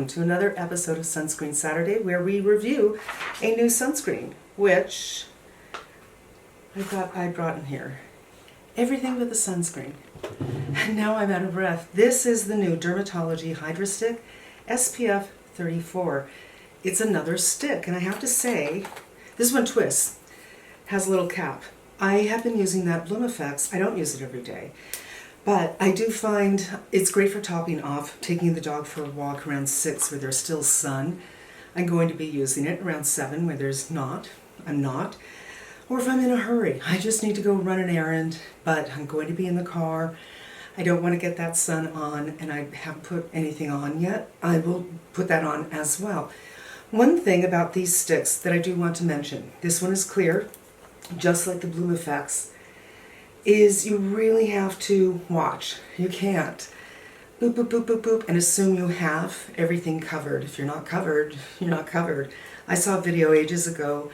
welcome to another episode of Sunscreen Saturday, where we review a new sunscreen, which I thought I brought in here. Everything but the sunscreen. And now I'm out of breath. This is the new DRMTLGY Hydra Stick SPF 34. It's another stick, and I have to say, this one twists, has a little cap. I have been using that Bloom Effects. I don't use it every day. But I do find it's great for topping off, taking the dog for a walk around 6 where there's still sun. I'm going to be using it around 7 where there's not. I'm not. Or if I'm in a hurry, I just need to go run an errand, but I'm going to be in the car. I don't want to get that sun on, and I haven't put anything on yet. I will put that on as well. One thing about these sticks that I do want to mention, this one is clear, just like the Bloom Effects, is you really have to watch. You can't boop, boop, boop, boop, boop, and assume you have everything covered. If you're not covered, you're not covered. I saw a video ages ago.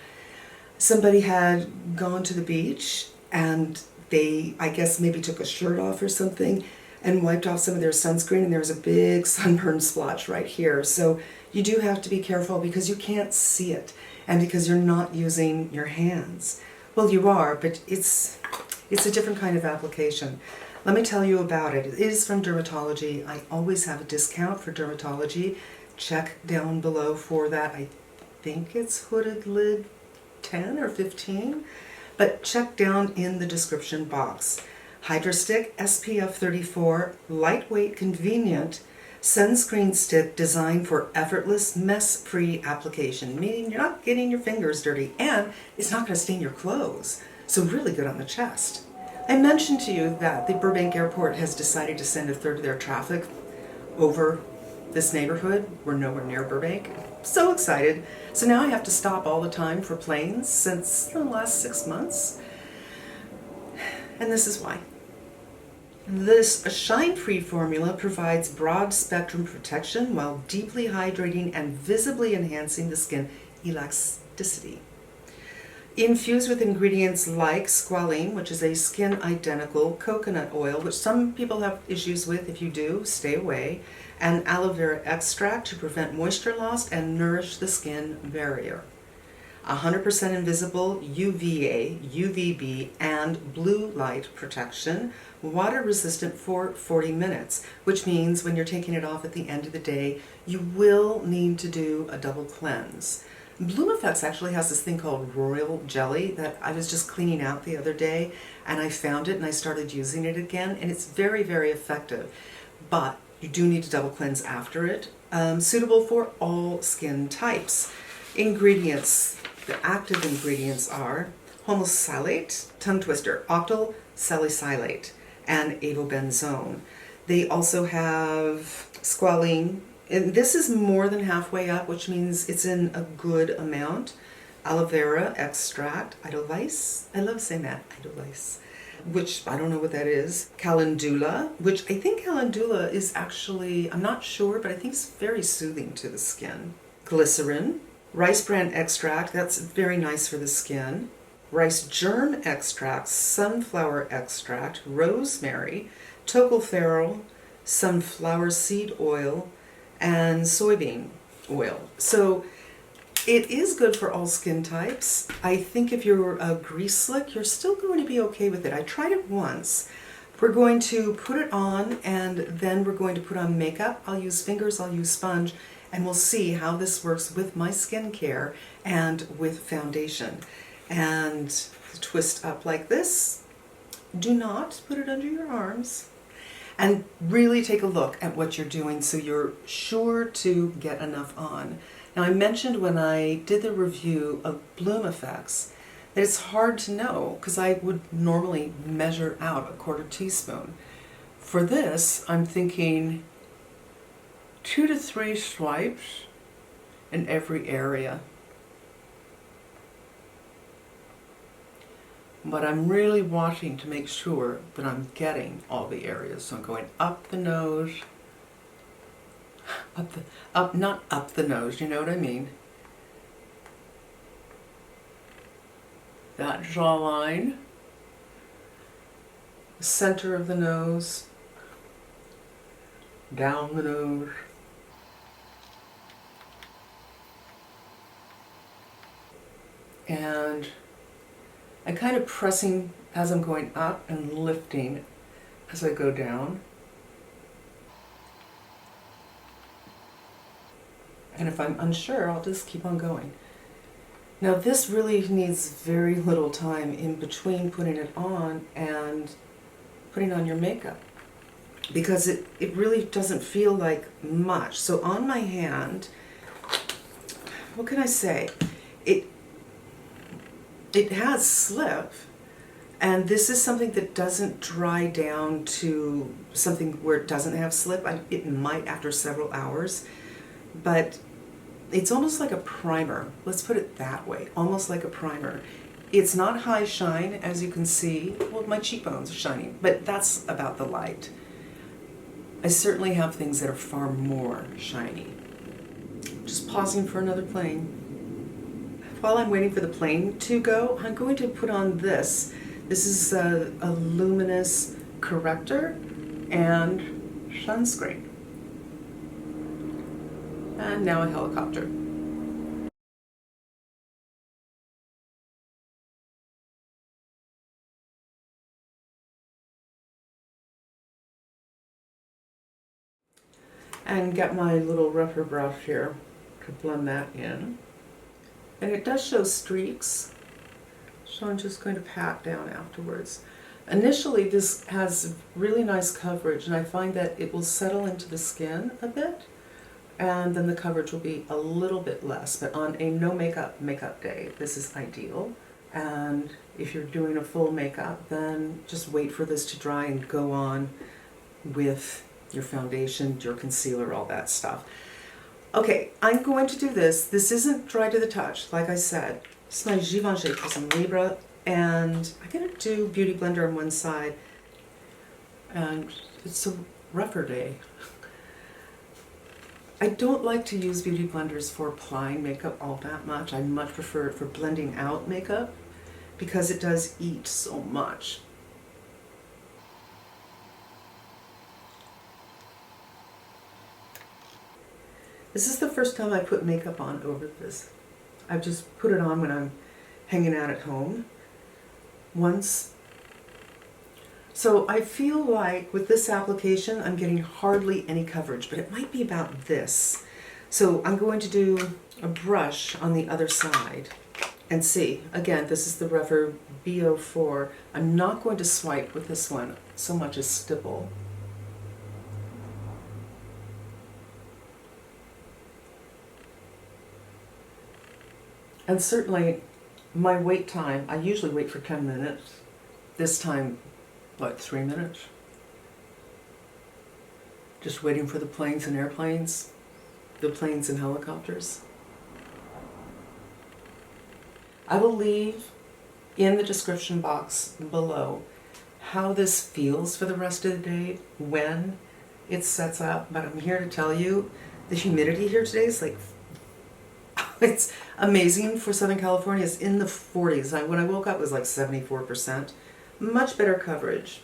Somebody had gone to the beach and they, I guess, maybe took a shirt off or something and wiped off some of their sunscreen, and there was a big sunburn splotch right here. So you do have to be careful because you can't see it and because you're not using your hands. Well, you are, but it's a different kind of application. Let me tell you about it. It is from DRMTLGY. I always have a discount for DRMTLGY. Check down below for that. I think it's hooded lid 10 or 15, but check down in the description box. Hydra Stick SPF 34, lightweight, convenient sunscreen stick designed for effortless, mess-free application, meaning you're not getting your fingers dirty and it's not going to stain your clothes. So really good on the chest. I mentioned to you that the Burbank Airport has decided to send a third of their traffic over this neighborhood. We're nowhere near Burbank. So excited. So now I have to stop all the time for planes since the last 6 months. And this is why. This shine-free formula provides broad spectrum protection while deeply hydrating and visibly enhancing the skin elasticity. Infused with ingredients like squalene, which is a skin-identical coconut oil, which some people have issues with. If you do, stay away, and aloe vera extract to prevent moisture loss and nourish the skin barrier. 100% invisible UVA, UVB, and blue light protection, water resistant for 40 minutes, which means when you're taking it off at the end of the day, you will need to do a double cleanse. Bloom Effects actually has this thing called royal jelly that I was just cleaning out the other day, and I found it and I started using it again, and it's very, very effective. But you do need to double cleanse after it. Suitable for all skin types. Ingredients, the active ingredients are homosalate, tongue twister, octyl salicylate, and avobenzone. They also have squalene. And this is more than halfway up, which means it's in a good amount. Aloe vera extract, edelweiss. I love saying that, edelweiss, which I don't know what that is. Calendula, which I think calendula is actually, I'm not sure, but I think it's very soothing to the skin. Glycerin, rice bran extract, that's very nice for the skin. Rice germ extract, sunflower extract, rosemary, tocopherol, sunflower seed oil, and soybean oil. So it is good for all skin types. I think if you're a grease slick, you're still going to be okay with it. I tried it once. We're going to put it on and then we're going to put on makeup. I'll use fingers, I'll use sponge, and we'll see how this works with my skincare and with foundation. And twist up like this. Do not put it under your arms. And really take a look at what you're doing so you're sure to get enough on. Now, I mentioned when I did the review of Bloom Effects that it's hard to know because I would normally measure out a 1/4 teaspoon. For this, I'm thinking 2 to 3 swipes in every area. But I'm really watching to make sure that I'm getting all the areas. So I'm going up the nose, not up the nose, you know what I mean? That jawline, the center of the nose, down the nose, and I'm kind of pressing as I'm going up and lifting as I go down. And if I'm unsure, I'll just keep on going. Now this really needs very little time in between putting it on and putting on your makeup, because it really doesn't feel like much. So on my hand, what can I say? It has slip, and this is something that doesn't dry down to something where it doesn't have slip. It might after several hours, but it's almost like a primer. Let's put it that way, almost like a primer. It's not high shine, as you can see. Well, my cheekbones are shining, but that's about the light. I certainly have things that are far more shiny. Just pausing for another plane. While I'm waiting for the plane to go, I'm going to put on this. This is a luminous corrector and sunscreen. And now a helicopter. And get my little Rephr brush here to blend that in. And it does show streaks, so I'm just going to pat down afterwards. Initially this has really nice coverage, and I find that it will settle into the skin a bit, and then the coverage will be a little bit less. But on a no makeup day, this is ideal. And if you're doing a full makeup, then just wait for this to dry and go on with your foundation, your concealer, all that stuff. Okay, I'm going to do this. This isn't dry to the touch, like I said. This is my Givenchy Prism Libre, and I'm going to do Beauty Blender on one side, and it's a Rephr day. I don't like to use beauty blenders for applying makeup all that much. I much prefer it for blending out makeup, because it does eat so much. This is the first time I put makeup on over this. I've just put it on when I'm hanging out at home once. So I feel like with this application I'm getting hardly any coverage, but it might be about this. So I'm going to do a brush on the other side and see. Again, this is the Rephr B04. I'm not going to swipe with this one so much as stipple. And certainly my wait time, I usually wait for 10 minutes. This time, what, 3 minutes? Just waiting for the planes and airplanes, the planes and helicopters. I will leave in the description box below how this feels for the rest of the day when it sets up, but I'm here to tell you the humidity here today is like, it's amazing for Southern California. It's in the 40s. When I woke up it was like 74%. Much better coverage.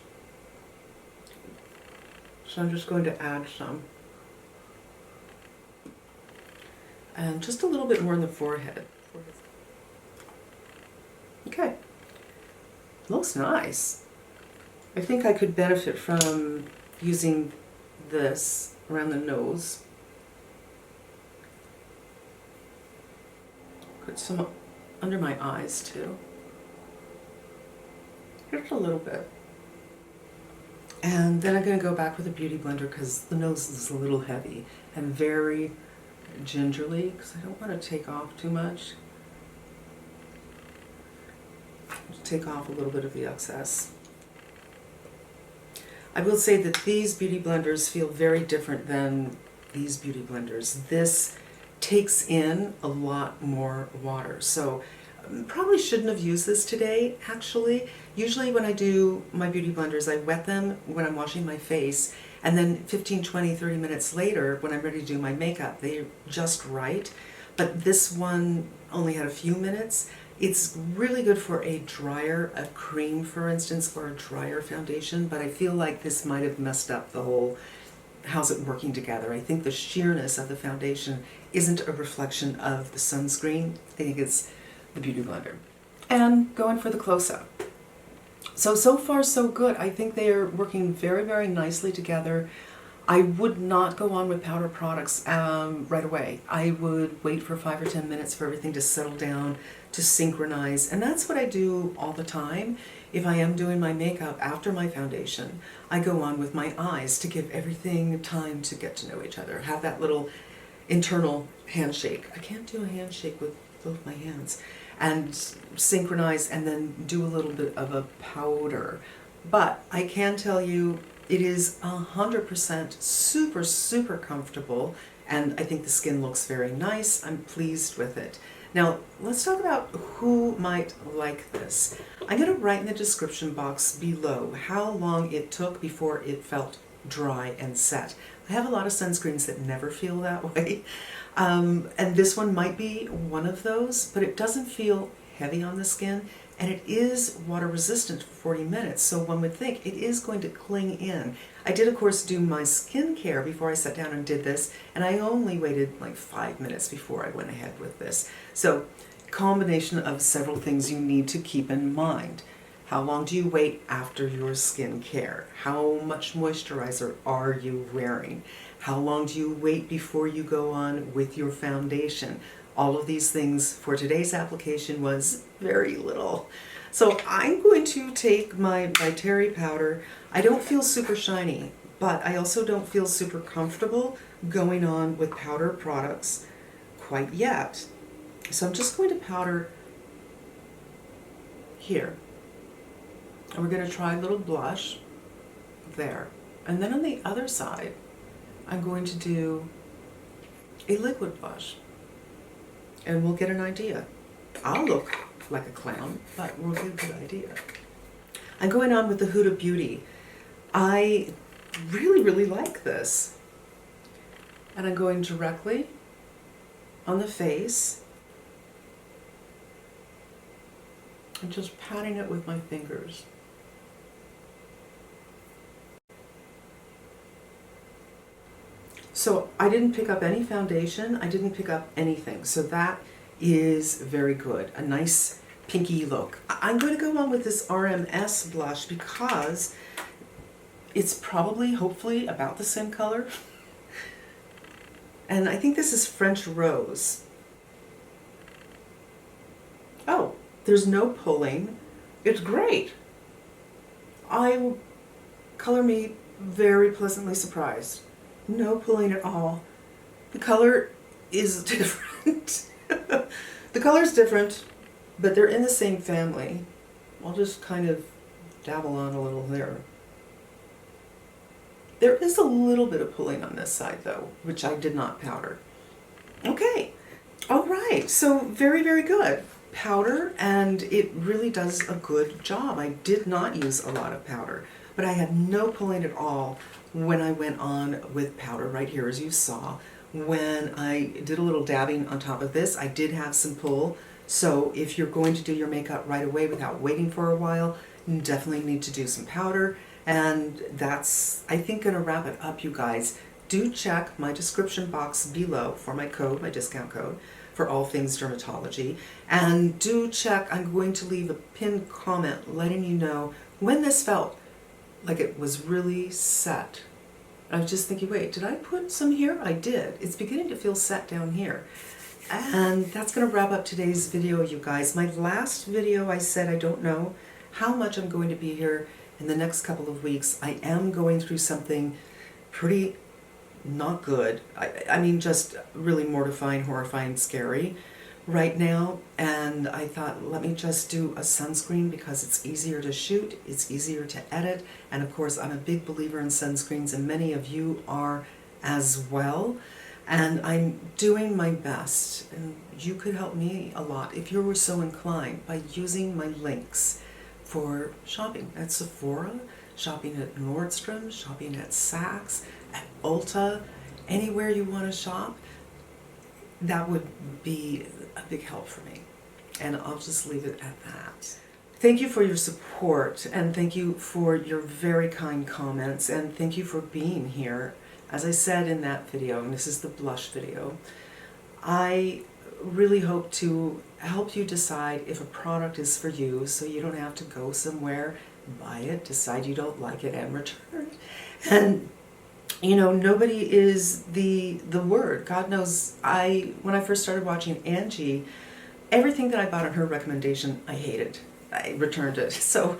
So I'm just going to add some. And just a little bit more in the forehead. Okay. Looks nice. I think I could benefit from using this around the nose. Put some under my eyes too. Just a little bit. And then I'm going to go back with a beauty blender because the nose is a little heavy, and very gingerly, because I don't want to take off too much. Just take off a little bit of the excess. I will say that these beauty blenders feel very different than these beauty blenders. This takes in a lot more water, so probably shouldn't have used this today, actually. Usually when I do my beauty blenders, I wet them when I'm washing my face, and then 15, 20, 30 minutes later, when I'm ready to do my makeup, they're just right. But this one only had a few minutes. It's really good for a drier, a cream for instance, or a drier foundation, but I feel like this might have messed up the whole, how's it working together. I think the sheerness of the foundation isn't a reflection of the sunscreen. I think it's the Beauty Blender and go in for the close-up. So far so good. I think they are working very, very nicely together. I would not go on with powder products right away. I would wait for 5 or 10 minutes for everything to settle down, to synchronize, and that's what I do all the time. If I am doing my makeup after my foundation, I go on with my eyes to give everything time to get to know each other, have that little internal handshake. I can't do a handshake with both my hands. And synchronize and then do a little bit of a powder. But I can tell you it is 100% super, super comfortable, and I think the skin looks very nice. I'm pleased with it. Now, let's talk about who might like this. I'm going to write in the description box below how long it took before it felt dry and set. I have a lot of sunscreens that never feel that way. And this one might be one of those, but it doesn't feel heavy on the skin, and it is water resistant for 40 minutes, so one would think it is going to cling in. I did, of course, do my skincare before I sat down and did this, and I only waited like 5 minutes before I went ahead with this. So, combination of several things you need to keep in mind. How long do you wait after your skincare? How much moisturizer are you wearing? How long do you wait before you go on with your foundation? All of these things for today's application was very little. So I'm going to take my Terry powder. I don't feel super shiny, but I also don't feel super comfortable going on with powder products quite yet. So I'm just going to powder here. And we're going to try a little blush there. And then on the other side, I'm going to do a liquid blush. And we'll get an idea. I'll look like a clown, but we'll get a good idea. I'm going on with the Huda Beauty. I really, really like this. And I'm going directly on the face and just patting it with my fingers. So I didn't pick up any foundation, I didn't pick up anything, so that is very good. A nice pinky look. I'm going to go on with this RMS blush because it's probably, hopefully, about the same color. And I think this is French Rose. Oh, there's no pulling. It's great. I will color me very pleasantly surprised. No pulling at all. The color is different. The color is different, but they're in the same family. I'll just kind of dabble on a little there. There is a little bit of pulling on this side though, which I did not powder. Okay, all right, so very, very good. Powder, and it really does a good job. I did not use a lot of powder, but I had no pulling at all when I went on with powder right here, as you saw. When I did a little dabbing on top of this, I did have some pull. So if you're going to do your makeup right away without waiting for a while, you definitely need to do some powder. And that's, I think, going to wrap it up, you guys. Do check my description box below for my code, my discount code, for all things dermatology. And do check, I'm going to leave a pinned comment letting you know when this felt like it was really set. I was just thinking, wait, did I put some here? I did. It's beginning to feel set down here. And that's going to wrap up today's video, you guys. My last video, I said I don't know how much I'm going to be here in the next couple of weeks. I am going through something pretty not good. I mean, just really mortifying, horrifying, scary right now. And I thought, let me just do a sunscreen because it's easier to shoot, it's easier to edit, and of course I'm a big believer in sunscreens, and many of you are as well. And I'm doing my best, and you could help me a lot if you were so inclined by using my links for shopping at Sephora, shopping at Nordstrom, shopping at Saks, at Ulta, anywhere you want to shop. That would be a big help for me. And I'll just leave it at that. Thank you for your support, and thank you for your very kind comments, and thank you for being here. As I said in that video, and this is the blush video, I really hope to help you decide if a product is for you, so you don't have to go somewhere, buy it, decide you don't like it, and return it. And you know, nobody is the word. God knows, when I first started watching Angie, everything that I bought on her recommendation, I hated. I returned it. So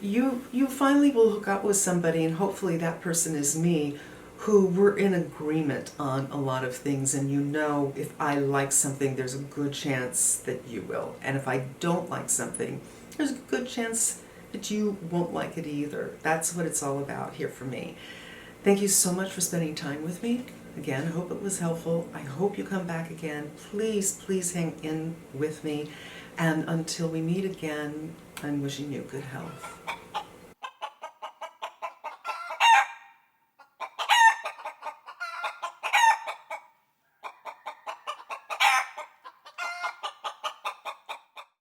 you finally will hook up with somebody, and hopefully that person is me, who we're in agreement on a lot of things, and you know, if I like something, there's a good chance that you will. And if I don't like something, there's a good chance that you won't like it either. That's what it's all about here for me. Thank you so much for spending time with me. Again, I hope it was helpful. I hope you come back again. Please, please hang in with me. And until we meet again, I'm wishing you good health.